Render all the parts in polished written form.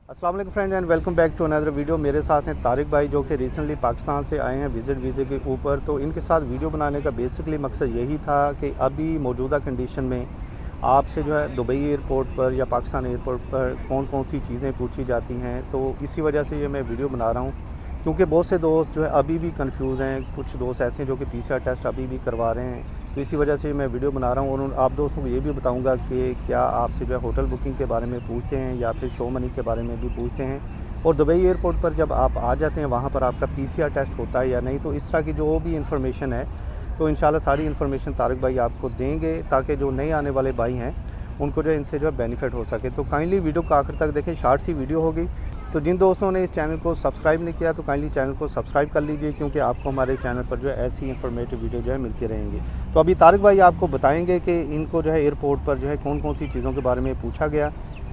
अस्सलाम वालेकुम friends and welcome back to another video. मेरे साथ हैं तारिक भाई जो कि रिसेंटली पाकिस्तान से आए हैं विज़िट वीज़े के ऊपर। तो इनके साथ वीडियो बनाने का बेसिकली मकसद यही था कि अभी मौजूदा कंडीशन में आपसे जो है दुबई एयरपोर्ट पर या पाकिस्तान एयरपोर्ट पर कौन कौन सी चीज़ें पूछी जाती हैं। तो इसी वजह से ये मैं वीडियो बना रहा हूँ क्योंकि बहुत से दोस्त जो है अभी भी कंफ्यूज हैं। कुछ दोस्त ऐसे हैं जो कि PCR टेस्ट अभी भी करवा रहे हैं। तो इसी वजह से मैं वीडियो बना रहा हूँ और आप दोस्तों को ये भी बताऊँगा कि क्या आपसे जो है होटल बुकिंग के बारे में पूछते हैं या फिर शो मनी के बारे में भी पूछते हैं, और दुबई एयरपोर्ट पर जब आप आ जाते हैं वहाँ पर आपका PCR टेस्ट होता है या नहीं। तो इस तरह की जो भी इंफॉर्मेशन है तो इंशाल्लाह सारी इन्फॉर्मेशन तारिक भाई आपको देंगे ताकि जो नए आने वाले भाई हैं उनको जो इनसे जो है बेनिफिट हो सके। तो काइंडली वीडियो को आखिर तक देखें, शॉर्ट सी वीडियो होगी। तो जिन दोस्तों ने इस चैनल को सब्सक्राइब नहीं किया तो काइंडली चैनल को सब्सक्राइब कर लीजिए क्योंकि आपको हमारे चैनल पर जो है ऐसी इन्फॉर्मेटिव वीडियो जो है मिलती रहेंगी। तो अभी तारिक भाई आपको बताएंगे कि इनको जो है एयरपोर्ट पर जो है कौन कौन सी चीज़ों के बारे में पूछा गया,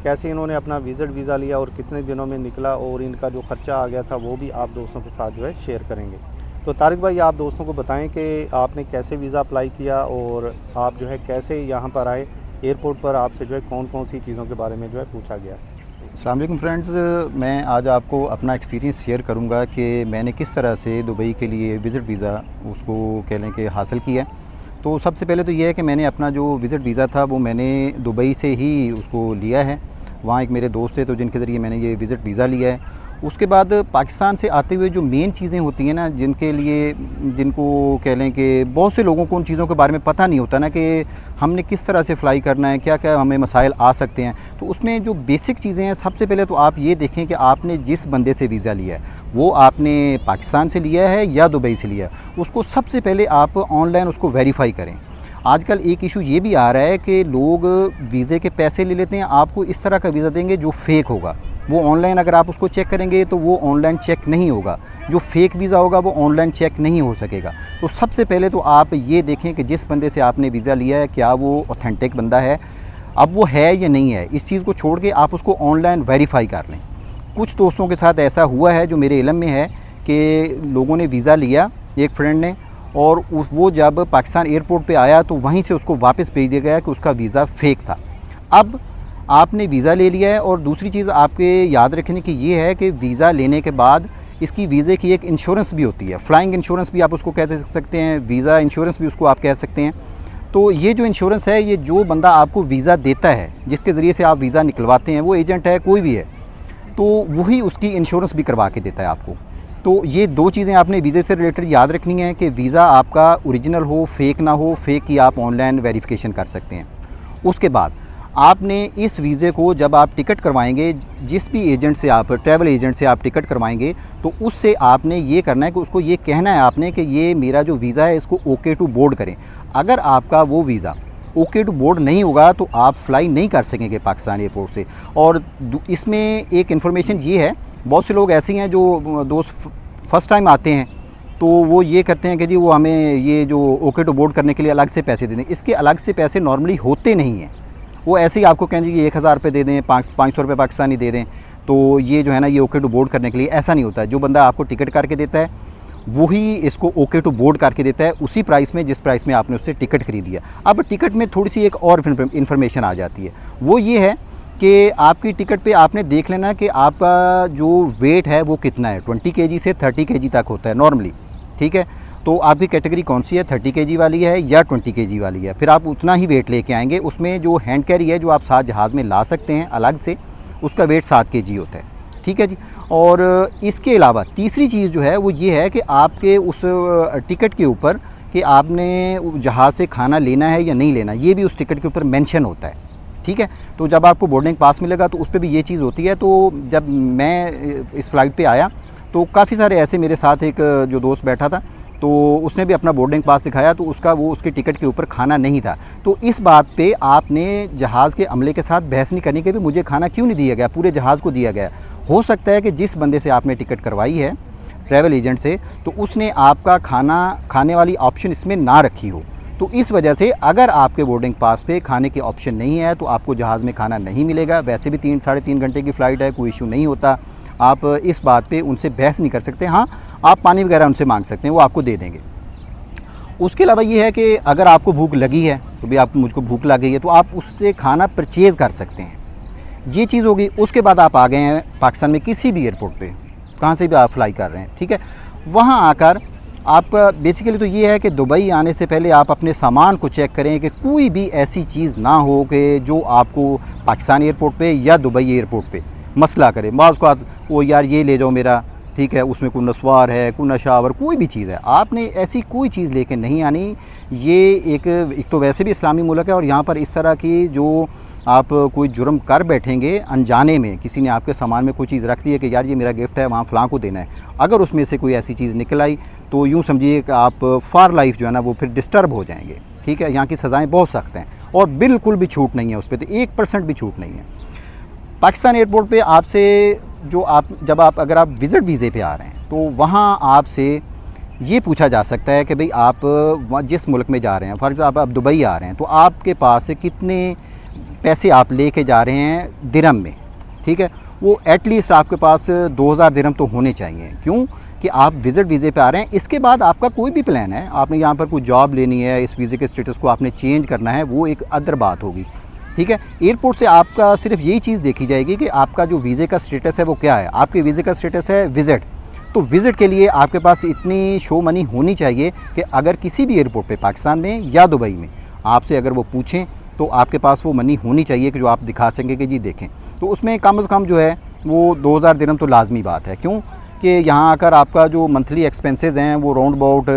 कैसे इन्होंने अपना विज़िट वीज़ा लिया और कितने दिनों में निकला, और इनका जो ख़र्चा आ गया था वो भी आप दोस्तों के साथ जो है शेयर करेंगे। तो तारिक भाई आप दोस्तों को बताएं कि आपने कैसे वीज़ा अप्लाई किया और आप जो है कैसे यहाँ पर आए एयरपोर्ट पर, आपसे जो है कौन कौन सी चीज़ों के बारे में जो है पूछा गया। अस्सलाम वालेकुम फ्रेंड्स, मैं आज आपको अपना एक्सपीरियंस शेयर करूंगा कि मैंने किस तरह से दुबई के लिए विज़िट वीज़ा उसको कह लें कि हासिल किया। तो सबसे पहले तो ये है कि मैंने अपना जो विज़िट वीज़ा था वो मैंने दुबई से ही उसको लिया है। वहाँ एक मेरे दोस्त थे तो जिनके ज़रिए मैंने ये विज़िट वीज़ा लिया है। उसके बाद पाकिस्तान से आते हुए जो मेन चीज़ें होती हैं ना, जिनको कह लें कि बहुत से लोगों को उन चीज़ों के बारे में पता नहीं होता ना कि हमने किस तरह से फ़्लाई करना है, क्या क्या हमें मसाइल आ सकते हैं। तो उसमें जो बेसिक चीज़ें हैं, सबसे पहले तो आप ये देखें कि आपने जिस बंदे से वीज़ा लिया है वो आपने पाकिस्तान से लिया है या दुबई से लिया है। उसको सबसे पहले आप ऑनलाइन उसको वेरीफ़ाई करें। आजकल एक इशू ये भी आ रहा है कि लोग वीज़े के पैसे ले लेते हैं, आपको इस तरह का वीज़ा देंगे जो फ़ेक होगा। वो ऑनलाइन अगर आप उसको चेक करेंगे तो वो ऑनलाइन चेक नहीं होगा, जो फ़ेक वीज़ा होगा वो ऑनलाइन चेक नहीं हो सकेगा। तो सबसे पहले तो आप ये देखें कि जिस बंदे से आपने वीज़ा लिया है क्या वो ऑथेंटिक बंदा है, अब वो है या नहीं है। इस चीज़ को छोड़ के आप उसको ऑनलाइन वेरीफ़ाई कर लें। कुछ दोस्तों के साथ ऐसा हुआ है जो मेरे इल्म में है कि लोगों ने वीज़ा लिया, एक फ्रेंड ने, और वो जब पाकिस्तान एयरपोर्ट पे आया तो वहीं से उसको वापस भेज दिया गया कि उसका वीज़ा फ़ेक था। अब आपने वीज़ा ले लिया है, और दूसरी चीज़ आपके याद रखने की ये है कि वीज़ा लेने के बाद इसकी वीज़े की एक इंश्योरेंस भी होती है। फ्लाइंग इंश्योरेंस भी आप उसको कह सकते हैं, वीज़ा इंश्योरेंस भी उसको आप कह सकते हैं। तो ये जो इंश्योरेंस है, ये जो बंदा आपको वीज़ा देता है, जिसके ज़रिए से आप वीज़ा निकलवाते हैं, वो एजेंट है कोई भी है, तो वही उसकी इंश्योरेंस भी करवा के देता है आपको। तो ये दो चीज़ें आपने वीज़े से रिलेटेड याद रखनी है कि वीज़ा आपका ओरिजिनल हो, फेक ना हो। फेक की आप ऑनलाइन वेरिफिकेशन कर सकते हैं। उसके बाद आपने इस वीज़े को जब आप टिकट करवाएंगे, जिस भी एजेंट से आप ट्रैवल एजेंट से आप टिकट करवाएंगे, तो उससे आपने ये करना है कि उसको ये कहना है आपने कि ये मेरा जो वीज़ा है इसको ओके टू बोर्ड करें। अगर आपका वो वीज़ा ओके टू बोर्ड नहीं होगा तो आप फ्लाई नहीं कर सकेंगे पाकिस्तान एयरपोर्ट से। और इसमें एक इन्फॉर्मेशन ये है, बहुत से लोग ऐसे हैं जो दोस्त फर्स्ट टाइम आते हैं तो वो ये करते हैं कि जी वो हमें ये जो ओके टू बोर्ड करने के लिए अलग से पैसे दे दें। इसके अलग से पैसे नॉर्मली होते नहीं हैं। वो ऐसे ही आपको कहेंगे कि 1000 रुपये दे दें, 500 रुपये पाकिस्तानी दे दें, तो ये जो है ना ये ओके टू बोर्ड करने के लिए, ऐसा नहीं होता है। जो बंदा आपको टिकट करके देता है वही इसको ओके टू बोर्ड करके देता है, उसी प्राइस में जिस प्राइस में आपने उससे टिकट खरीदी है। अब टिकट में थोड़ी सी एक और इन्फॉर्मेशन आ जाती है, वो ये है कि आपकी टिकट पे आपने देख लेना कि आपका जो वेट है वो कितना है। 20 kg से 30 kg तक होता है नॉर्मली, ठीक है। तो आपकी कैटेगरी कौन सी है, 30 kg वाली है या 20 kg वाली है। फिर आप उतना ही वेट लेके आएंगे। उसमें जो हैंड कैरी है जो आप साथ जहाज़ में ला सकते हैं अलग से, उसका वेट 7 kg होता है, ठीक है जी। और इसके अलावा तीसरी चीज़ जो है वो ये है कि आपके उस टिकट के ऊपर कि आपने जहाज़ से खाना लेना है या नहीं लेना, ये भी उस टिकट के ऊपर मेंशन होता है, ठीक है। तो जब आपको बोर्डिंग पास मिलेगा तो उस पर भी ये चीज़ होती है। तो जब मैं इस फ़्लाइट पे आया तो काफ़ी सारे ऐसे मेरे साथ एक जो दोस्त बैठा था तो उसने भी अपना बोर्डिंग पास दिखाया, तो उसके टिकट के ऊपर खाना नहीं था। तो इस बात पे आपने जहाज़ के अमले के साथ बहस नहीं करनी कि भी मुझे खाना क्यों नहीं दिया गया, पूरे जहाज़ को दिया गया। हो सकता है कि जिस बंदे से आपने टिकट करवाई है ट्रैवल एजेंट से, तो उसने आपका खाना खाने वाली ऑप्शन इसमें ना रखी हो। तो इस वजह से अगर आपके बोर्डिंग पास पे खाने की ऑप्शन नहीं है तो आपको जहाज़ में खाना नहीं मिलेगा। वैसे भी 3 साढ़े 3 घंटे की फ़्लाइट है, कोई इशू नहीं होता। आप इस बात पे उनसे बहस नहीं कर सकते। हाँ, आप पानी वगैरह उनसे मांग सकते हैं, वो आपको दे देंगे। उसके अलावा ये है कि अगर आपको भूख लगी है तो भी मुझको भूख लग गई है तो आप उससे खाना परचेज़ कर सकते हैं। ये चीज़ होगी। उसके बाद आप आ गए हैं पाकिस्तान में किसी भी एयरपोर्ट पे, कहाँ से भी आप फ्लाई कर रहे हैं, ठीक है। वहाँ आकर आपका बेसिकली तो ये है कि दुबई आने से पहले आप अपने सामान को चेक करें कि कोई भी ऐसी चीज़ ना हो कि जो आपको पाकिस्तान एयरपोर्ट पे या दुबई एयरपोर्ट पे मसला करे। बाज़ को वो यार ये ले जाओ मेरा, ठीक है, उसमें कोई नस्वार है, कोई नशावर, कोई भी चीज़ है, आपने ऐसी कोई चीज़ लेके नहीं आनी। ये एक तो वैसे भी इस्लामी मुल्क है और यहाँ पर इस तरह की जो आप कोई जुर्म कर बैठेंगे अनजाने में, किसी ने आपके सामान में कोई चीज़ रख दी है कि यार ये मेरा गिफ्ट है, वहाँ फ़लाँ को देना है, अगर उसमें से कोई ऐसी चीज़ निकल आई तो यूँ समझिए कि आप फॉर लाइफ जो है ना वो फिर डिस्टर्ब हो जाएंगे, ठीक है। यहाँ की सज़ाएँ बहुत सख्त हैं और बिल्कुल भी छूट नहीं है उस पर, तो 1% भी छूट नहीं है। पाकिस्तान एयरपोर्ट पे आपसे जो अगर आप विज़िट वीज़े पे आ रहे हैं तो वहाँ आपसे ये पूछा जा सकता है कि भाई आप जिस मुल्क में जा रहे हैं, फॉर एग्जाम्पल आप दुबई आ रहे हैं, तो आपके पास कितने पैसे आप लेके जा रहे हैं दिरहम में, ठीक है। वो एटलीस्ट आपके पास 2000 दिरहम तो होने चाहिए। क्यों कि आप विज़िट वीज़े पे आ रहे हैं। इसके बाद आपका कोई भी प्लान है, आपने यहाँ पर कोई जॉब लेनी है, इस वीज़े के स्टेटस को आपने चेंज करना है, वो एक अदर बात होगी, ठीक है। एयरपोर्ट से आपका सिर्फ यही चीज़ देखी जाएगी कि आपका जो वीज़े का स्टेटस है वो क्या है। आपके वीज़े का स्टेटस है विज़िट, तो विज़िट के लिए आपके पास इतनी शो मनी होनी चाहिए कि अगर किसी भी एयरपोर्ट पे पाकिस्तान में या दुबई में आपसे अगर वो पूछें तो आपके पास वो मनी होनी चाहिए कि जो आप दिखा सकें कि जी देखें। तो उसमें कम से कम जो है वो 2000 दिरहम तो लाजमी बात है। क्यों कि यहाँ आकर आपका जो मंथली एक्सपेंसेस हैं वो राउंड अबाउट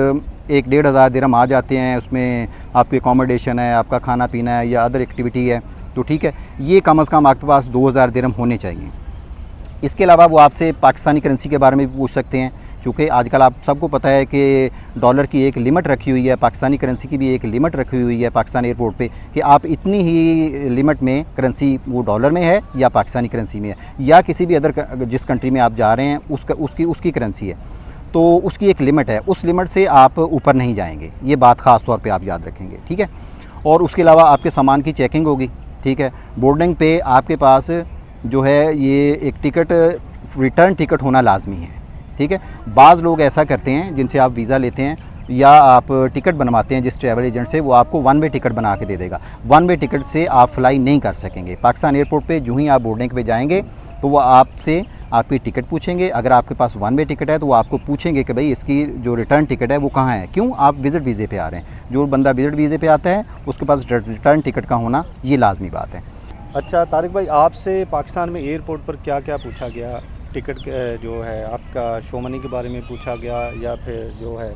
1-1.5 हज़ार दिरहम आ जाते हैं। उसमें आपकी अकोमोडेशन है, आपका खाना पीना है या अदर एक्टिविटी है, तो ठीक है, ये कम से कम आपके पास 2000 दिरहम होने चाहिए। इसके अलावा वो आपसे पाकिस्तानी करेंसी के बारे में भी पूछ सकते हैं, क्योंकि आजकल आप सबको पता है कि डॉलर की एक लिमिट रखी हुई है, पाकिस्तानी करेंसी की भी एक लिमिट रखी हुई है पाकिस्तान एयरपोर्ट पे कि आप इतनी ही लिमिट में करेंसी वो डॉलर में है या पाकिस्तानी करेंसी में है या किसी भी अदर जिस कंट्री में आप जा रहे हैं उसकी करेंसी है, तो उसकी एक लिमिट है, उस लिमिट से आप ऊपर नहीं जाएंगे। ये बात ख़ास तौर पर आप याद रखेंगे, ठीक है। और उसके अलावा आपके सामान की चेकिंग होगी, ठीक है। बोर्डिंग पे आपके पास जो है ये एक टिकट, रिटर्न टिकट होना लाजमी है, ठीक है। बाज़ लोग ऐसा करते हैं जिनसे आप वीज़ा लेते हैं या आप टिकट बनवाते हैं जिस ट्रैवल एजेंट से, वो आपको 1 वे टिकट बना के दे देगा। 1 वे टिकट से आप फ्लाई नहीं कर सकेंगे। पाकिस्तान एयरपोर्ट पे जो ही आप बोर्डिंग पे जाएंगे तो वो आपसे आपकी टिकट पूछेंगे। अगर आपके पास 1 वे टिकट है तो वो आपको पूछेंगे कि भाई इसकी जो रिटर्न टिकट है वो कहाँ है। क्यों, आप विज़िट वीज़े पे आ रहे हैं। जो बंदा विज़िट वीज़े पे आता है उसके पास रिटर्न टिकट का होना ये लाजमी बात है। अच्छा तारिक भाई, आपसे पाकिस्तान में एयरपोर्ट पर क्या क्या पूछा गया? टिकट जो है आपका शो मनी के बारे में पूछा गया या फिर जो है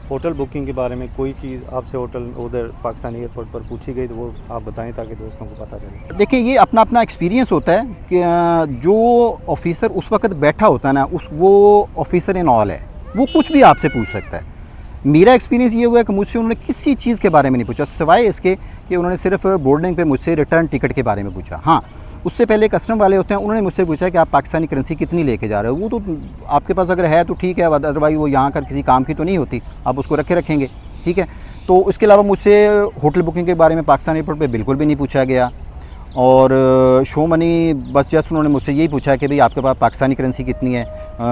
होटल बुकिंग के बारे में कोई चीज़ आपसे होटल उधर पाकिस्तान एयरपोर्ट पर पूछी गई तो वो आप बताएं ताकि दोस्तों को पता चले। देखिए, ये अपना अपना एक्सपीरियंस होता है कि जो ऑफिसर उस वक्त बैठा होता है ना, वो ऑफिसर इन ऑल है, वो कुछ भी आपसे पूछ सकता है। मेरा एक्सपीरियंस ये हुआ है कि मुझसे उन्होंने किसी चीज़ के बारे में नहीं पूछा सिवाय इसके कि उन्होंने सिर्फ बोर्डिंग पे मुझसे रिटर्न टिकट के बारे में पूछा। हाँ, उससे पहले कस्टम वाले होते हैं, उन्होंने मुझसे पूछा कि आप पाकिस्तानी करेंसी कितनी लेके जा रहे हो। वो तो आपके पास अगर है तो ठीक है, अदरवाइज वो यहाँ कर किसी काम की तो नहीं होती, आप उसको रखेंगे, ठीक है। तो इसके अलावा मुझसे होटल बुकिंग के बारे में पाकिस्तान एयरपोर्ट पर बिल्कुल भी नहीं पूछा गया। और शो मनी बस जस्ट उन्होंने मुझसे यही पूछा कि भाई आपके पास पाकिस्तानी करेंसी कितनी है,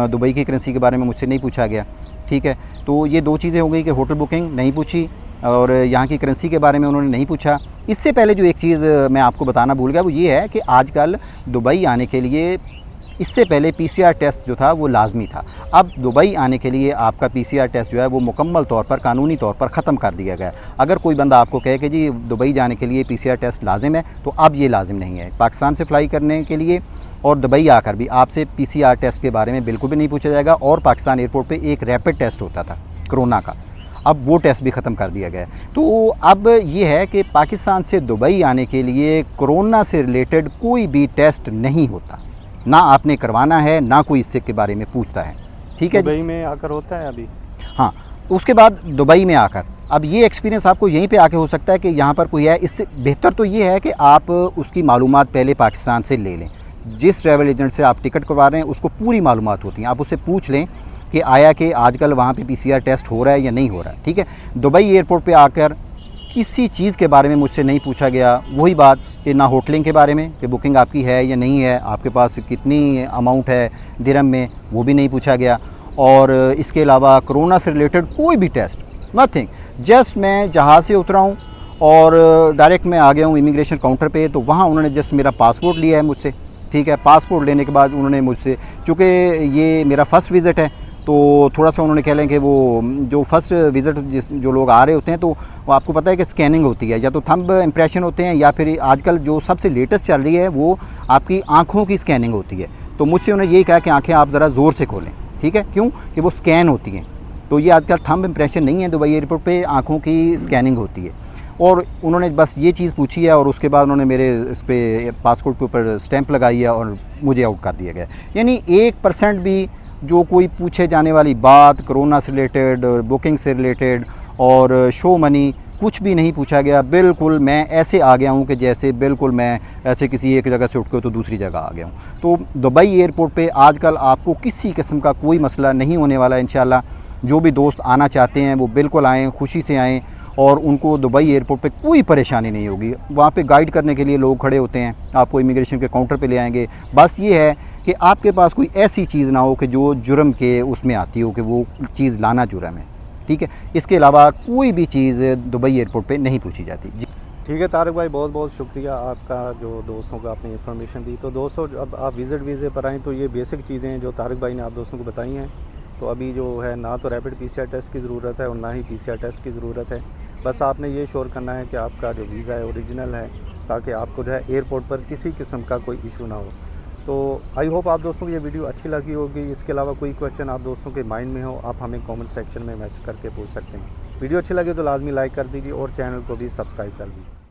दुबई की करेंसी के बारे में मुझसे नहीं पूछा गया, ठीक है। तो ये 2 चीज़ें हो गई कि होटल बुकिंग नहीं पूछी और यहाँ की करेंसी के बारे में उन्होंने नहीं पूछा। इससे पहले जो एक चीज़ मैं आपको बताना भूल गया वो ये है कि आजकल दुबई आने के लिए इससे पहले PCR टेस्ट जो था वो लाजमी था। अब दुबई आने के लिए आपका PCR टेस्ट जो है वो मुकम्मल तौर पर कानूनी तौर पर ख़त्म कर दिया गया। अगर कोई बंदा आपको कहे कि जी दुबई जाने के लिए PCR टेस्ट लाजिम है, तो अब ये लाजिम नहीं है। पाकिस्तान से फ़्लाई करने के लिए और दुबई आकर भी आपसे PCR टेस्ट के बारे में बिल्कुल भी नहीं पूछा जाएगा। और पाकिस्तान एयरपोर्ट पे एक रैपिड टेस्ट होता था कोरोना का, अब वो टेस्ट भी ख़त्म कर दिया गया है। तो अब ये है कि पाकिस्तान से दुबई आने के लिए कोरोना से रिलेटेड कोई भी टेस्ट नहीं होता, ना आपने करवाना है, ना कोई इससे के बारे में पूछता है, ठीक है। दुबई में आकर होता है अभी? हाँ, उसके बाद दुबई में आकर अब ये एक्सपीरियंस आपको यहीं पे आके हो सकता है कि यहाँ पर कोई है। इससे बेहतर तो ये है कि आप उसकी मालूमात पहले पाकिस्तान से ले लें। जिस ट्रैवल एजेंट से आप टिकट करवा रहे हैं उसको पूरी मालूमात होती हैं, आप उससे पूछ लें कि आया कि आजकल वहाँ पे PCR टेस्ट हो रहा है या नहीं हो रहा है, ठीक है। दुबई एयरपोर्ट पे आकर किसी चीज़ के बारे में मुझसे नहीं पूछा गया। वही बात कि ना होटलिंग के बारे में कि बुकिंग आपकी है या नहीं है, आपके पास कितनी अमाउंट है दिरहम में, वो भी नहीं पूछा गया। और इसके अलावा कोरोना से रिलेटेड कोई भी टेस्ट, नथिंग। जस्ट मैं जहाज़ से उतरा हूँ और डायरेक्ट मैं आ गया हूँ इमिग्रेशन काउंटर पे, तो वहाँ उन्होंने जस्ट मेरा पासपोर्ट लिया है मुझसे, ठीक है। पासपोर्ट लेने के बाद उन्होंने मुझसे, चूँकि ये मेरा फ़र्स्ट विज़िट है, तो थोड़ा सा उन्होंने कह लें कि वो जो फर्स्ट विज़िट जो लोग आ रहे होते हैं, तो वो आपको पता है कि स्कैनिंग होती है, या तो थंब इम्प्रेशन होते हैं, या फिर आजकल जो सबसे लेटेस्ट चल रही है वो आपकी आँखों की स्कैनिंग होती है। तो मुझसे उन्होंने यही कहा कि आँखें आप ज़रा ज़ोर से खोलें, ठीक है, क्यों कि वो स्कैन होती हैं। तो ये आजकल थंब इम्प्रेशन नहीं है, दुबई एयरपोर्ट पे आँखों की स्कैनिंग होती है। और उन्होंने बस ये चीज़ पूछी है, और उसके बाद उन्होंने मेरे इस पर पासपोर्ट के ऊपर स्टैंप लगाई है और मुझे आउट कर दिया गया। यानी 1% भी जो कोई पूछे जाने वाली बात कोरोना से रिलेटेड, बुकिंग से रिलेटेड और शो मनी, कुछ भी नहीं पूछा गया। बिल्कुल मैं ऐसे आ गया हूँ कि जैसे बिल्कुल मैं ऐसे किसी एक जगह से उठ के तो दूसरी जगह आ गया हूँ। तो दुबई एयरपोर्ट पे आजकल आपको किसी किस्म का कोई मसला नहीं होने वाला है इंशाल्लाह। जो भी दोस्त आना चाहते हैं वो बिल्कुल आएँ, खुशी से आएँ, और उनको दुबई एयरपोर्ट पे कोई परेशानी नहीं होगी। वहाँ पे गाइड करने के लिए लोग खड़े होते हैं, आपको इमिग्रेशन के काउंटर पे ले आएंगे। बस ये है कि आपके पास कोई ऐसी चीज़ ना हो कि जो जुर्म के उसमें आती हो, कि वो चीज़ लाना जुर्म है, ठीक है। इसके अलावा कोई भी चीज़ दुबई एयरपोर्ट पे नहीं पूछी जाती जी। ठीक है तारिक भाई, बहुत बहुत शुक्रिया आपका जो दोस्तों को आपने इन्फॉर्मेशन दी। तो दोस्तों, अब आप विज़िट वीज़े पर आएँ तो ये बेसिक चीज़ें हैं जो तारिक भाई ने आप दोस्तों को बताई हैं। तो अभी जो है ना तो रैपिड PCR टेस्ट की ज़रूरत है और ना ही PCR टेस्ट की ज़रूरत है। बस आपने ये श्योर करना है कि आपका जो वीज़ा है ओरिजिनल है, ताकि आपको जो है एयरपोर्ट पर किसी किस्म का कोई इशू ना हो। तो आई होप आप दोस्तों को ये वीडियो अच्छी लगी होगी। इसके अलावा कोई क्वेश्चन आप दोस्तों के माइंड में हो, आप हमें कमेंट सेक्शन में मैसेज करके पूछ सकते हैं। वीडियो अच्छी लगे तो लाजमी लाइक कर दीजिए और चैनल को भी सब्सक्राइब कर दीजिए।